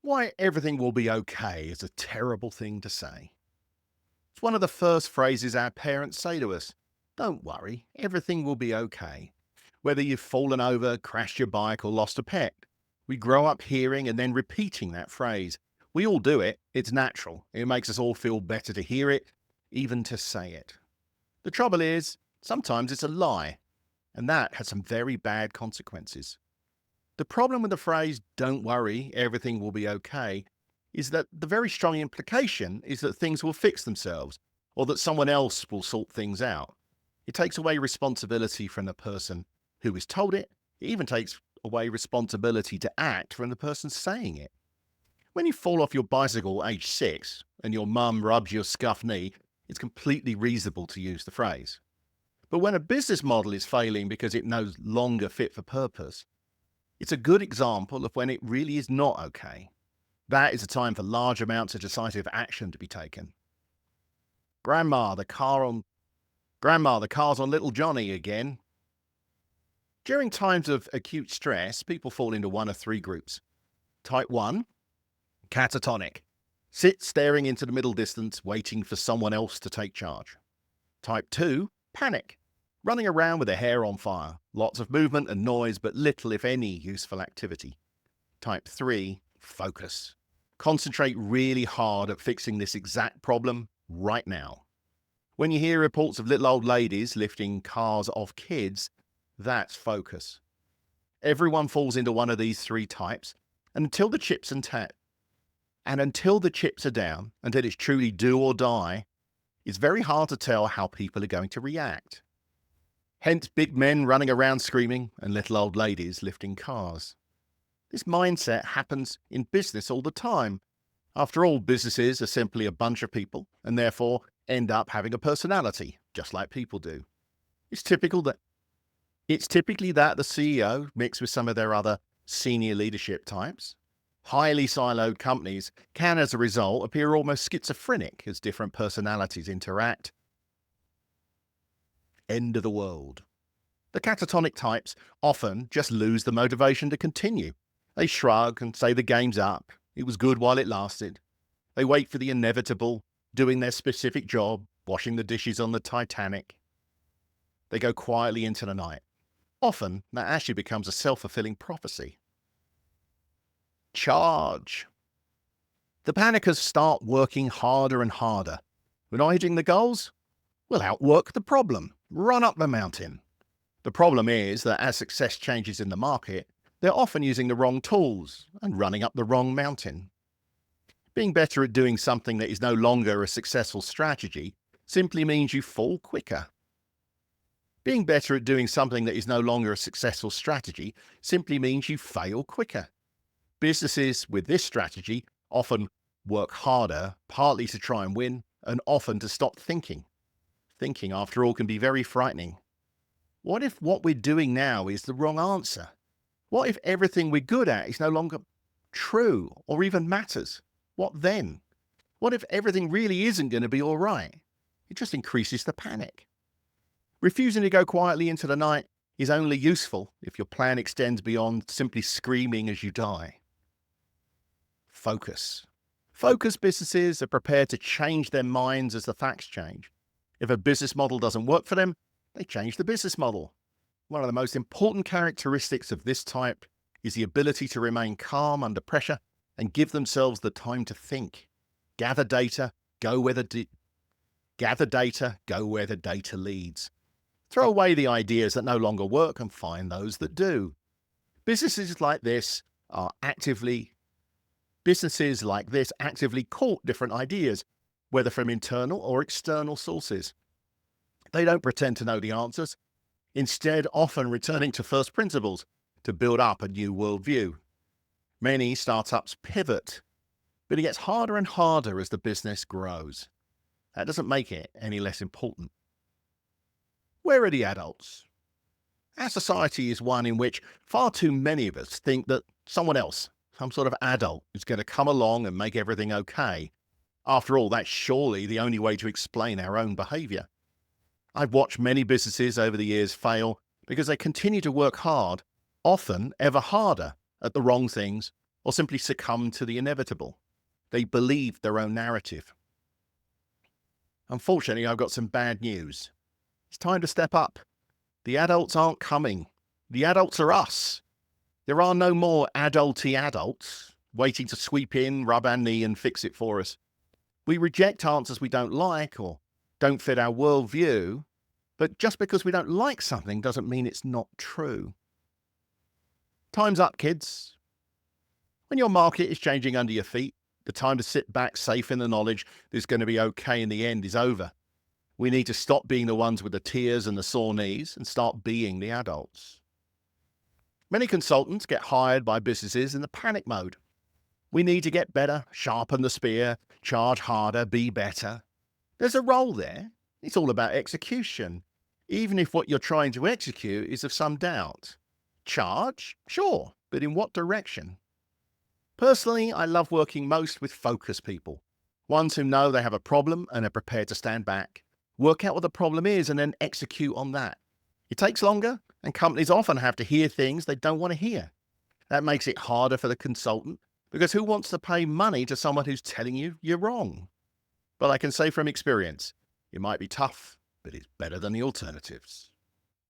Why everything will be okay is a terrible thing to say. It's one of the first phrases our parents say to us. Don't worry, everything will be okay. Whether you've fallen over, crashed your bike, or lost a pet, we grow up hearing and then repeating that phrase. We all do it, it's natural. It makes us all feel better to hear it, even to say it. The trouble is, sometimes it's a lie, and that has some very bad consequences. The problem with the phrase, don't worry, everything will be okay, is that the very strong implication is that things will fix themselves or that someone else will sort things out. It takes away responsibility from the person who is told it. It even takes away responsibility to act from the person saying it. When you fall off your bicycle age 6 and your mum rubs your scuffed knee, it's completely reasonable to use the phrase. But when a business model is failing because it no longer fit for purpose, it's a good example of when it really is not okay. That is a time for large amounts of decisive action to be taken. Grandma, the car's on little Johnny again. During times of acute stress, people fall into one of three groups. Type 1, catatonic. Sit staring into the middle distance, waiting for someone else to take charge. Type 2, panic. Running around with their hair on fire. Lots of movement and noise, but little, if any, useful activity. Type 3, focus. Concentrate really hard at fixing this exact problem right now. When you hear reports of little old ladies lifting cars off kids, that's focus. Everyone falls into one of these three types, and until the chips are down, until it's truly do or die, it's very hard to tell how people are going to react. Hence big men running around screaming and little old ladies lifting cars. This mindset happens in business all the time. After all, businesses are simply a bunch of people and therefore end up having a personality, just like people do. It's typically that the CEO mixed with some of their other senior leadership types. Highly siloed companies can, as a result, appear almost schizophrenic as different personalities interact. End of the world. The catatonic types often just lose the motivation to continue. They shrug and say the game's up. It was good while it lasted. They wait for the inevitable, doing their specific job, washing the dishes on the Titanic. They go quietly into the night. Often, that actually becomes a self-fulfilling prophecy. Charge. The panickers start working harder and harder. We're not hitting the goals? We'll outwork the problem. Run up the mountain. The problem is that as success changes in the market, they're often using the wrong tools and running up the wrong mountain. Being better at doing something that is no longer a successful strategy simply means you fall quicker. Being better at doing something that is no longer a successful strategy simply means you fail quicker. Businesses with this strategy often work harder, partly to try and win, and often to stop thinking. Thinking, after all, can be very frightening. What if what we're doing now is the wrong answer? What if everything we're good at is no longer true or even matters? What then? What if everything really isn't going to be all right? It just increases the panic. Refusing to go quietly into the night is only useful if your plan extends beyond simply screaming as you die. Focus. Focused businesses are prepared to change their minds as the facts change. If a business model doesn't work for them, they change the business model. One of the most important characteristics of this type is the ability to remain calm under pressure and give themselves the time to think. Gather data, go where the data leads. Throw away the ideas that no longer work and find those that do. Businesses like this actively court different ideas, whether from internal or external sources. They don't pretend to know the answers, instead often returning to first principles to build up a new worldview. Many startups pivot, but it gets harder and harder as the business grows. That doesn't make it any less important. Where are the adults? Our society is one in which far too many of us think that someone else, some sort of adult, is going to come along and make everything okay. After all, that's surely the only way to explain our own behavior. I've watched many businesses over the years fail because they continue to work hard, often ever harder, at the wrong things or simply succumb to the inevitable. They believe their own narrative. Unfortunately, I've got some bad news. It's time to step up. The adults aren't coming. The adults are us. There are no more adulty adults waiting to sweep in, rub our knee, and fix it for us. We reject answers we don't like or don't fit our worldview, but just because we don't like something doesn't mean it's not true. Time's up, kids. When your market is changing under your feet, the time to sit back safe in the knowledge that it's going to be okay in the end is over. We need to stop being the ones with the tears and the sore knees and start being the adults. Many consultants get hired by businesses in the panic mode. We need to get better, sharpen the spear, charge harder, be better. There's a role there. It's all about execution, even if what you're trying to execute is of some doubt. Charge? Sure, but in what direction? Personally, I love working most with focused people, ones who know they have a problem and are prepared to stand back, work out what the problem is, and then execute on that. It takes longer, and companies often have to hear things they don't want to hear. That makes it harder for the consultant, because who wants to pay money to someone who's telling you you're wrong? But I can say from experience, it might be tough, but it's better than the alternatives.